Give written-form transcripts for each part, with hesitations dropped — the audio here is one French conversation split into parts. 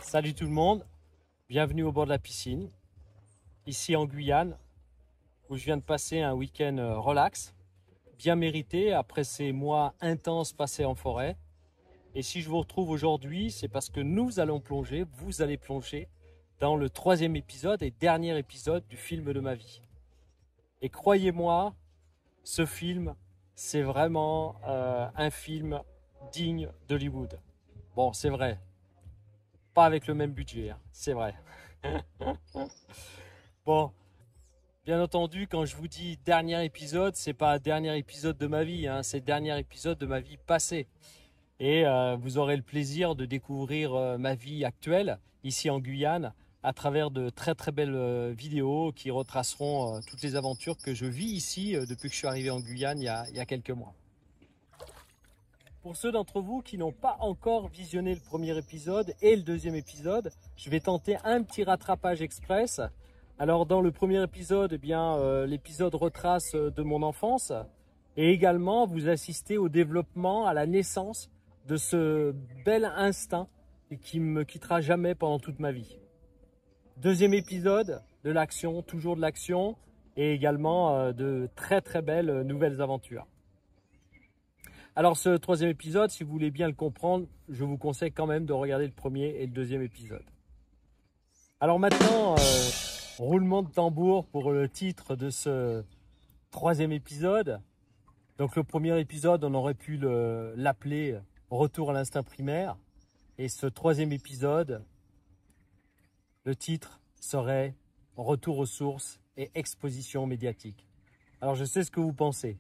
Salut tout le monde, bienvenue au bord de la piscine, ici en Guyane, où je viens de passer un week-end relax, bien mérité après ces mois intenses passés en forêt. Et si je vous retrouve aujourd'hui, c'est parce que nous allons plonger, vous allez plonger dans le 3e épisode et dernier épisode du film de ma vie. Et croyez-moi, ce film, c'est vraiment un film digne d'Hollywood. Bon, c'est vrai. Pas avec le même budget, hein, c'est vrai. Bon, bien entendu, quand je vous dis dernier épisode, c'est pas dernier épisode de ma vie, hein, c'est dernier épisode de ma vie passée. Et vous aurez le plaisir de découvrir ma vie actuelle, ici en Guyane, à travers de très très belles vidéos qui retraceront toutes les aventures que je vis ici depuis que je suis arrivé en Guyane il y a quelques mois. Pour ceux d'entre vous qui n'ont pas encore visionné le premier épisode et le 2e épisode, je vais tenter un petit rattrapage express. Alors dans le premier épisode, eh bien, l'épisode retrace de mon enfance et également vous assistez au développement, à la naissance de ce bel instinct qui me quittera jamais pendant toute ma vie. 2e épisode, de l'action, toujours de l'action et également de très très belles nouvelles aventures. Alors ce 3e épisode, si vous voulez bien le comprendre, je vous conseille quand même de regarder le 1er et le 2e épisode. Alors maintenant, roulement de tambour pour le titre de ce 3e épisode. Donc le 1er épisode, on aurait pu l'appeler Retour à l'instinct primaire. Et ce 3e épisode, le titre serait Retour aux sources et exposition médiatique. Alors je sais ce que vous pensez.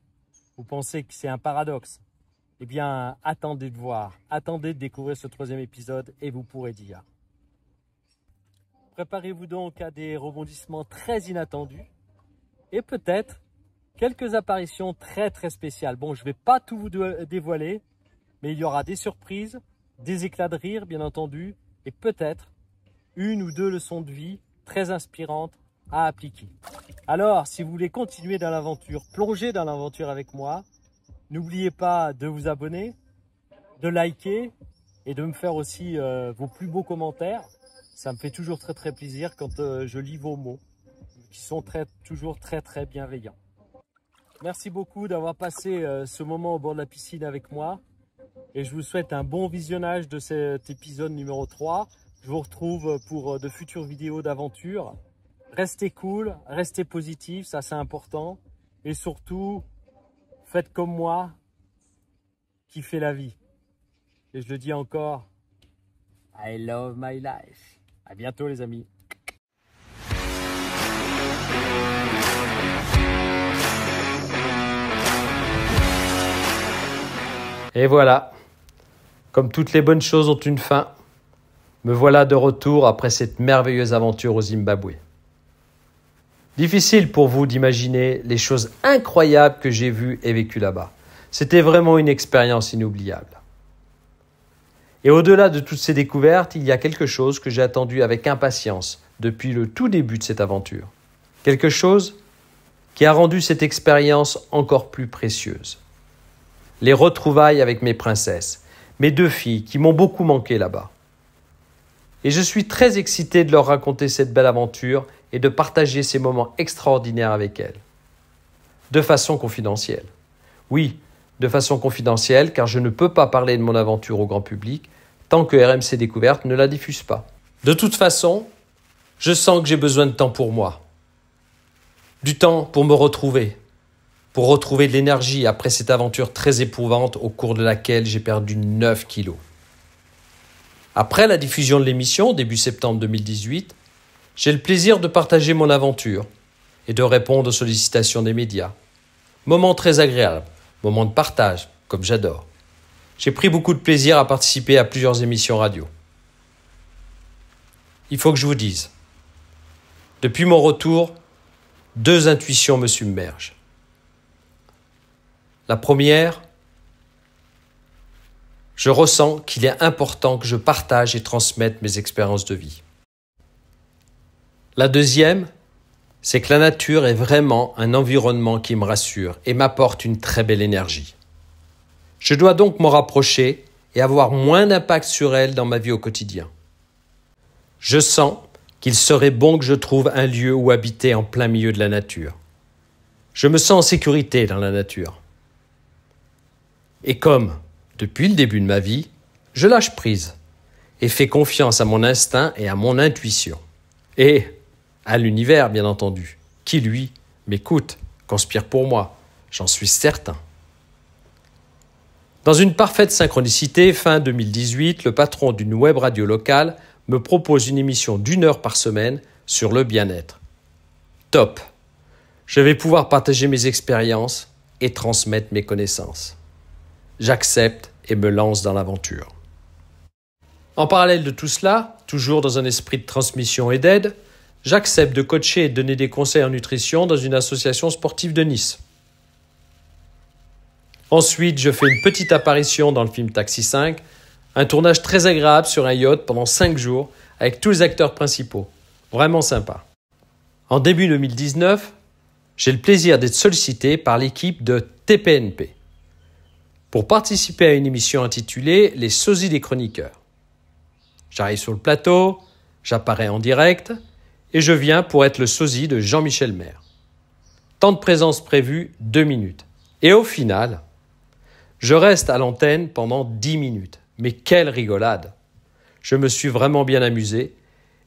Vous pensez que c'est un paradoxe. Eh bien, attendez de voir, attendez de découvrir ce 3e épisode et vous pourrez dire. Préparez-vous donc à des rebondissements très inattendus et peut-être quelques apparitions très très spéciales. Bon, je ne vais pas tout vous dévoiler, mais il y aura des surprises, des éclats de rire bien entendu et peut-être une ou deux leçons de vie très inspirantes à appliquer. Alors, si vous voulez continuer dans l'aventure, plonger dans l'aventure avec moi, n'oubliez pas de vous abonner, de liker et de me faire aussi vos plus beaux commentaires. Ça me fait toujours très très plaisir quand je lis vos mots, qui sont toujours très très bienveillants. Merci beaucoup d'avoir passé ce moment au bord de la piscine avec moi. Et je vous souhaite un bon visionnage de cet épisode numéro 3. Je vous retrouve pour de futures vidéos d'aventure. Restez cool, restez positif, ça c'est important. Et surtout, faites comme moi, kiffez la vie. Et je le dis encore, I love my life. À bientôt les amis. Et voilà, comme toutes les bonnes choses ont une fin, me voilà de retour après cette merveilleuse aventure au Zimbabwe. Difficile pour vous d'imaginer les choses incroyables que j'ai vues et vécues là-bas. C'était vraiment une expérience inoubliable. Et au-delà de toutes ces découvertes, il y a quelque chose que j'ai attendu avec impatience depuis le tout début de cette aventure. Quelque chose qui a rendu cette expérience encore plus précieuse. Les retrouvailles avec mes princesses, mes 2 filles qui m'ont beaucoup manqué là-bas. Et je suis très excité de leur raconter cette belle aventure et de partager ces moments extraordinaires avec elles. De façon confidentielle. Oui, de façon confidentielle, car je ne peux pas parler de mon aventure au grand public tant que RMC Découverte ne la diffuse pas. De toute façon, je sens que j'ai besoin de temps pour moi. Du temps pour me retrouver, pour retrouver de l'énergie après cette aventure très éprouvante au cours de laquelle j'ai perdu 9 kilos. Après la diffusion de l'émission, début septembre 2018, j'ai le plaisir de partager mon aventure et de répondre aux sollicitations des médias. Moment très agréable, moment de partage, comme j'adore. J'ai pris beaucoup de plaisir à participer à plusieurs émissions radio. Il faut que je vous dise, depuis mon retour, 2 intuitions me submergent. La première, je ressens qu'il est important que je partage et transmette mes expériences de vie. La deuxième, c'est que la nature est vraiment un environnement qui me rassure et m'apporte une très belle énergie. Je dois donc m'en rapprocher et avoir moins d'impact sur elle dans ma vie au quotidien. Je sens qu'il serait bon que je trouve un lieu où habiter en plein milieu de la nature. Je me sens en sécurité dans la nature. Et comme, depuis le début de ma vie, je lâche prise et fais confiance à mon instinct et à mon intuition. Et à l'univers, bien entendu, qui, lui, m'écoute, conspire pour moi, j'en suis certain. Dans une parfaite synchronicité, fin 2018, le patron d'une web radio locale me propose une émission d'1 heure par semaine sur le bien-être. Top! Je vais pouvoir partager mes expériences et transmettre mes connaissances. J'accepte et me lance dans l'aventure. En parallèle de tout cela, toujours dans un esprit de transmission et d'aide, j'accepte de coacher et de donner des conseils en nutrition dans une association sportive de Nice. Ensuite, je fais une petite apparition dans le film Taxi 5, un tournage très agréable sur un yacht pendant 5 jours avec tous les acteurs principaux. Vraiment sympa. En début 2019, j'ai le plaisir d'être sollicité par l'équipe de TPNP pour participer à une émission intitulée « Les sosies des chroniqueurs ». J'arrive sur le plateau, j'apparais en direct et je viens pour être le sosie de Jean-Michel Maire. Temps de présence prévu, 2 minutes. Et au final, je reste à l'antenne pendant 10 minutes. Mais quelle rigolade! Je me suis vraiment bien amusé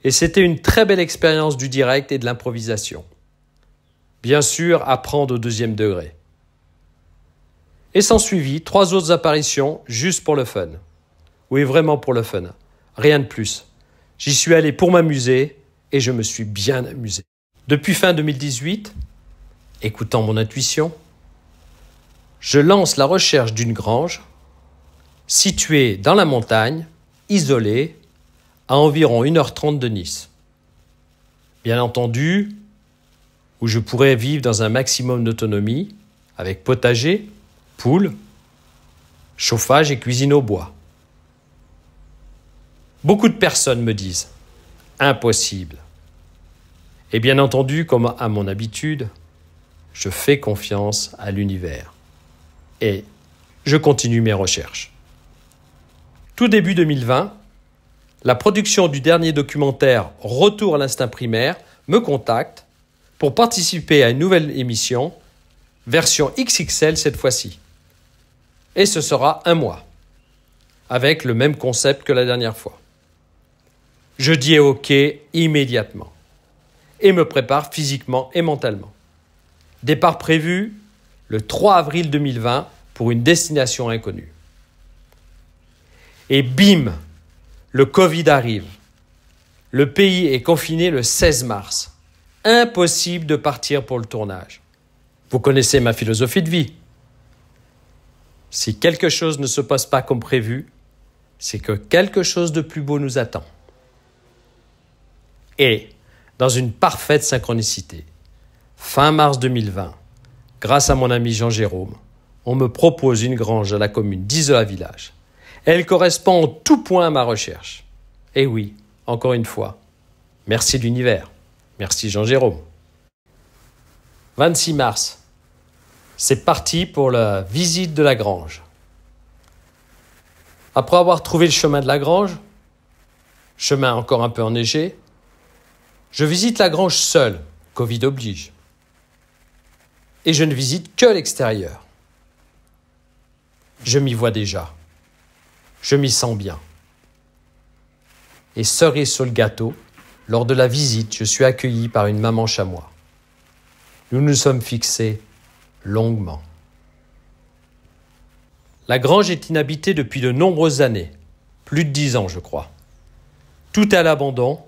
et c'était une très belle expérience du direct et de l'improvisation. Bien sûr, apprendre au 2e degré. Et s'en suivit 3 autres apparitions juste pour le fun. Oui, vraiment pour le fun. Rien de plus. J'y suis allé pour m'amuser et je me suis bien amusé. Depuis fin 2018, écoutant mon intuition, je lance la recherche d'une grange située dans la montagne, isolée, à environ 1h30 de Nice. Bien entendu, où je pourrais vivre dans un maximum d'autonomie, avec potager, poules, chauffage et cuisine au bois. Beaucoup de personnes me disent « impossible ». Et bien entendu, comme à mon habitude, je fais confiance à l'univers. Et je continue mes recherches. Tout début 2020, la production du dernier documentaire « Retour à l'instinct primaire » me contacte pour participer à une nouvelle émission, version XXL cette fois-ci. Et ce sera 1 mois, avec le même concept que la dernière fois. Je dis OK immédiatement et me prépare physiquement et mentalement. Départ prévu le 3 avril 2020 pour une destination inconnue. Et bim, le Covid arrive. Le pays est confiné le 16 mars. Impossible de partir pour le tournage. Vous connaissez ma philosophie de vie. Si quelque chose ne se passe pas comme prévu, c'est que quelque chose de plus beau nous attend. Et, dans une parfaite synchronicité, fin mars 2020, grâce à mon ami Jean-Jérôme, on me propose une grange à la commune d'Isola-Village. Elle correspond en tout point à ma recherche. Et oui, encore une fois, merci l'univers. Merci Jean-Jérôme. 26 mars, c'est parti pour la visite de la grange. Après avoir trouvé le chemin de la grange, chemin encore un peu enneigé, je visite la grange seul, Covid oblige. Et je ne visite que l'extérieur. Je m'y vois déjà. Je m'y sens bien. Et cerise sur le gâteau, lors de la visite, je suis accueilli par une maman chamois. Nous nous sommes fixés longuement. La grange est inhabitée depuis de nombreuses années, plus de 10 ans je crois. Tout est à l'abandon.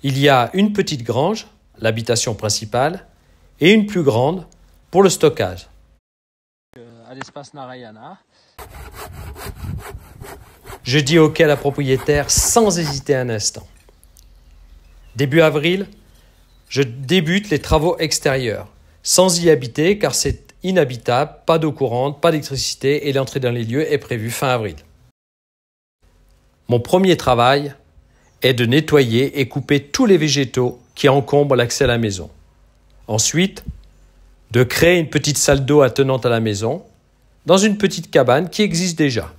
Il y a une petite grange, l'habitation principale, et une plus grande pour le stockage. À l'espace Narayana. Je dis OK à la propriétaire sans hésiter un instant. Début avril, je débute les travaux extérieurs, sans y habiter car c'est inhabitable, pas d'eau courante, pas d'électricité et l'entrée dans les lieux est prévue fin avril. Mon premier travail est de nettoyer et couper tous les végétaux qui encombrent l'accès à la maison. Ensuite, de créer une petite salle d'eau attenante à la maison, dans une petite cabane qui existe déjà.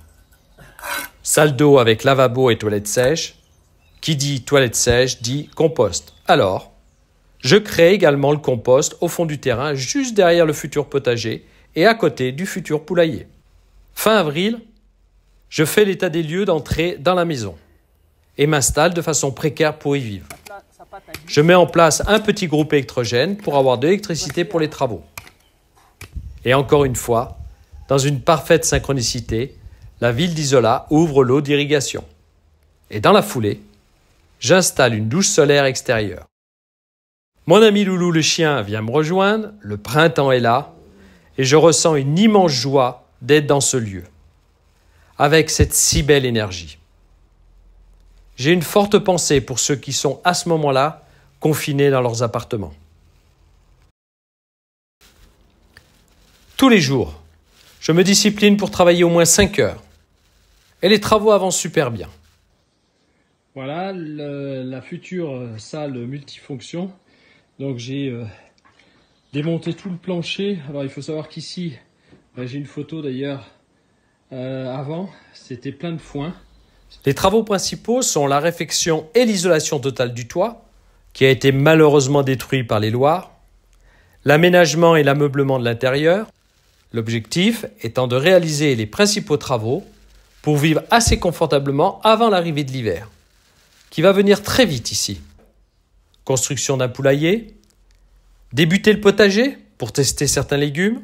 Salle d'eau avec lavabo et toilette sèche, Qui dit toilette sèche dit compost. Alors, je crée également le compost au fond du terrain, juste derrière le futur potager et à côté du futur poulailler. Fin avril, je fais l'état des lieux d'entrée dans la maison et m'installe de façon précaire pour y vivre. Je mets en place un petit groupe électrogène pour avoir de l'électricité pour les travaux. Et encore une fois, dans une parfaite synchronicité, la ville d'Isola ouvre l'eau d'irrigation. Et dans la foulée, j'installe une douche solaire extérieure. Mon ami Loulou le chien vient me rejoindre, le printemps est là, et je ressens une immense joie d'être dans ce lieu, avec cette si belle énergie. J'ai une forte pensée pour ceux qui sont à ce moment-là confinés dans leurs appartements. Tous les jours, je me discipline pour travailler au moins 5 heures. Et les travaux avancent super bien. Voilà la future salle multifonction. Donc j'ai démonté tout le plancher. Alors il faut savoir qu'ici, j'ai une photo d'ailleurs avant, c'était plein de foin. Les travaux principaux sont la réfection et l'isolation totale du toit, qui a été malheureusement détruit par les Loirs, l'aménagement et l'ameublement de l'intérieur, l'objectif étant de réaliser les principaux travaux pour vivre assez confortablement avant l'arrivée de l'hiver, qui va venir très vite ici. Construction d'un poulailler, débuter le potager pour tester certains légumes,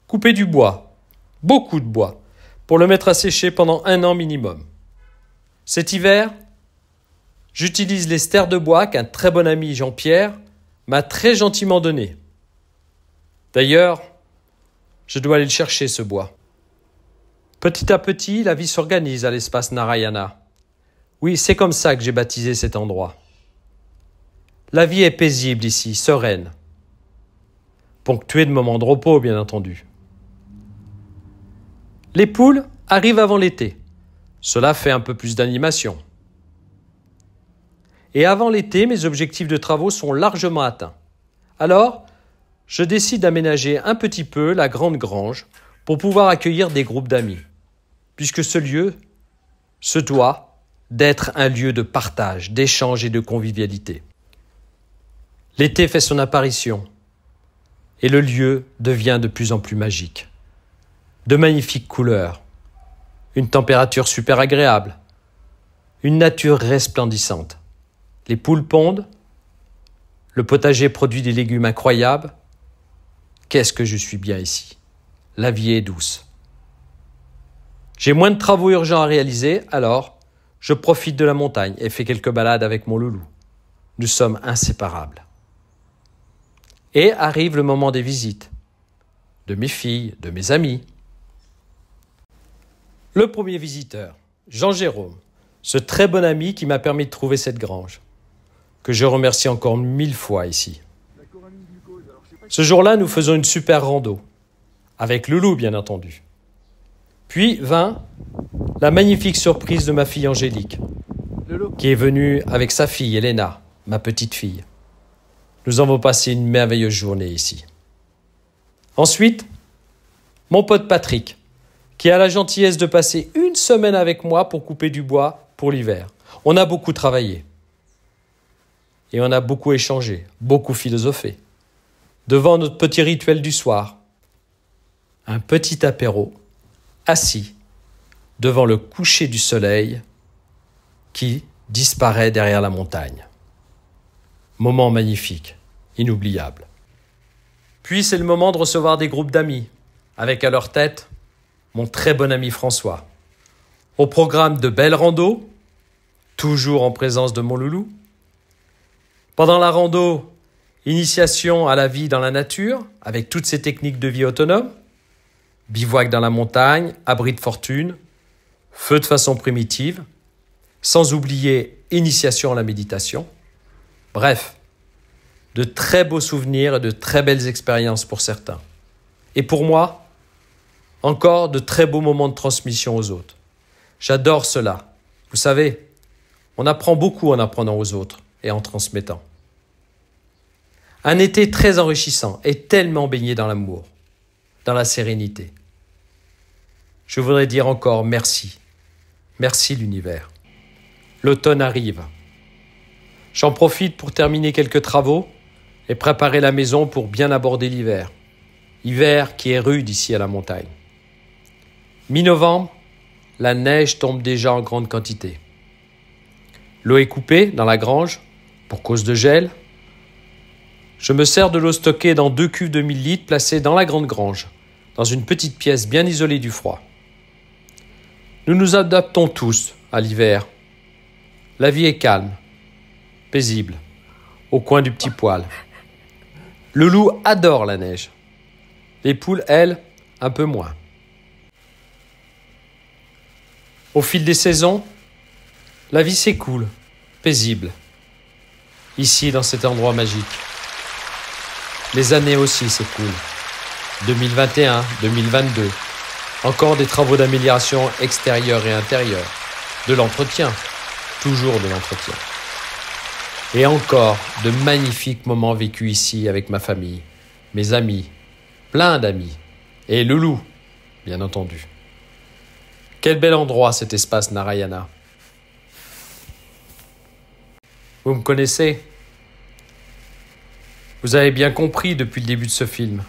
couper du bois, beaucoup de bois, pour le mettre à sécher pendant 1 an minimum. Cet hiver, j'utilise les stères de bois qu'un très bon ami Jean-Pierre m'a très gentiment donné. D'ailleurs, je dois aller le chercher ce bois. Petit à petit, la vie s'organise à l'espace Narayana. Oui, c'est comme ça que j'ai baptisé cet endroit. La vie est paisible ici, sereine. Ponctuée de moments de repos, bien entendu. Les poules arrivent avant l'été. Cela fait un peu plus d'animation. Et avant l'été, mes objectifs de travaux sont largement atteints. Alors, je décide d'aménager un petit peu la grande grange pour pouvoir accueillir des groupes d'amis, puisque ce lieu se doit d'être un lieu de partage, d'échange et de convivialité. L'été fait son apparition et le lieu devient de plus en plus magique. De magnifiques couleurs, une température super agréable, une nature resplendissante. Les poules pondent, le potager produit des légumes incroyables. Qu'est-ce que je suis bien ici. La vie est douce. J'ai moins de travaux urgents à réaliser, alors je profite de la montagne et fais quelques balades avec mon loulou. Nous sommes inséparables. Et arrive le moment des visites, de mes filles, de mes amis. Le premier visiteur, Jean-Jérôme, ce très bon ami qui m'a permis de trouver cette grange, que je remercie encore 1000 fois ici. Ce jour-là, nous faisons une super rando, avec Loulou bien entendu. Puis vint la magnifique surprise de ma fille Angélique, qui est venue avec sa fille Elena, ma petite fille. Nous avons passé une merveilleuse journée ici. Ensuite, mon pote Patrick, qui a la gentillesse de passer 1 semaine avec moi pour couper du bois pour l'hiver. On a beaucoup travaillé. Et on a beaucoup échangé, beaucoup philosophé. Devant notre petit rituel du soir, un petit apéro, assis, devant le coucher du soleil qui disparaît derrière la montagne. Moment magnifique, inoubliable. Puis c'est le moment de recevoir des groupes d'amis, avec à leur tête mon très bon ami François. Au programme de belles randos, toujours en présence de mon loulou. Pendant la rando, initiation à la vie dans la nature, avec toutes ces techniques de vie autonome. Bivouac dans la montagne, abri de fortune, feu de façon primitive, sans oublier initiation à la méditation. Bref, de très beaux souvenirs et de très belles expériences pour certains. Et pour moi, encore de très beaux moments de transmission aux autres. J'adore cela. Vous savez, on apprend beaucoup en apprenant aux autres et en transmettant. Un été très enrichissant et tellement baigné dans l'amour, dans la sérénité. Je voudrais dire encore merci. Merci l'univers. L'automne arrive. J'en profite pour terminer quelques travaux et préparer la maison pour bien aborder l'hiver. Hiver qui est rude ici à la montagne. Mi-novembre, la neige tombe déjà en grande quantité. L'eau est coupée dans la grange pour cause de gel. Je me sers de l'eau stockée dans 2 cuves de 1000 litres placées dans la grande grange, dans une petite pièce bien isolée du froid. Nous nous adaptons tous à l'hiver. La vie est calme, paisible, au coin du petit poêle. Le loup adore la neige. Les poules, elles, un peu moins. Au fil des saisons, la vie s'écoule, paisible, ici dans cet endroit magique. Les années aussi s'écoulent. 2021, 2022, encore des travaux d'amélioration extérieure et intérieure, de l'entretien, toujours de l'entretien. Et encore de magnifiques moments vécus ici avec ma famille, mes amis, plein d'amis, et le loup, bien entendu. Quel bel endroit cet espace Narayana. Vous me connaissez? Vous avez bien compris depuis le début de ce film.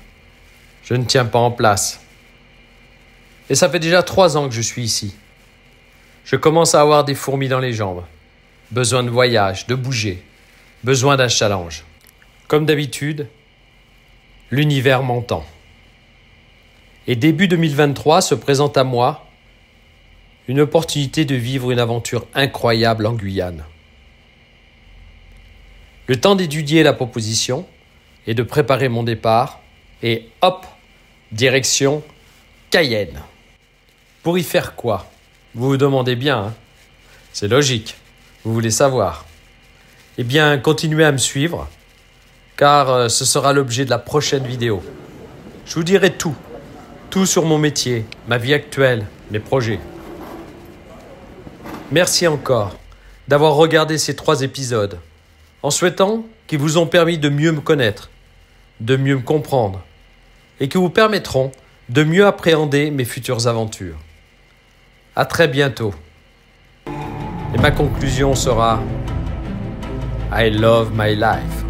Je ne tiens pas en place. Et ça fait déjà 3 ans que je suis ici. Je commence à avoir des fourmis dans les jambes. Besoin de voyage, de bouger. Besoin d'un challenge. Comme d'habitude, l'univers m'entend. Et début 2023 se présente à moi une opportunité de vivre une aventure incroyable en Guyane. Le temps d'étudier la proposition et de préparer mon départ, et hop, direction Cayenne. Pour y faire quoi? Vous vous demandez bien, hein? C'est logique, vous voulez savoir. Eh bien, continuez à me suivre, car ce sera l'objet de la prochaine vidéo. Je vous dirai tout sur mon métier, ma vie actuelle, mes projets. Merci encore d'avoir regardé ces 3 épisodes, en souhaitant qu'ils vous ont permis de mieux me connaître, de mieux me comprendre, et qui vous permettront de mieux appréhender mes futures aventures. À très bientôt. Et ma conclusion sera I love my life.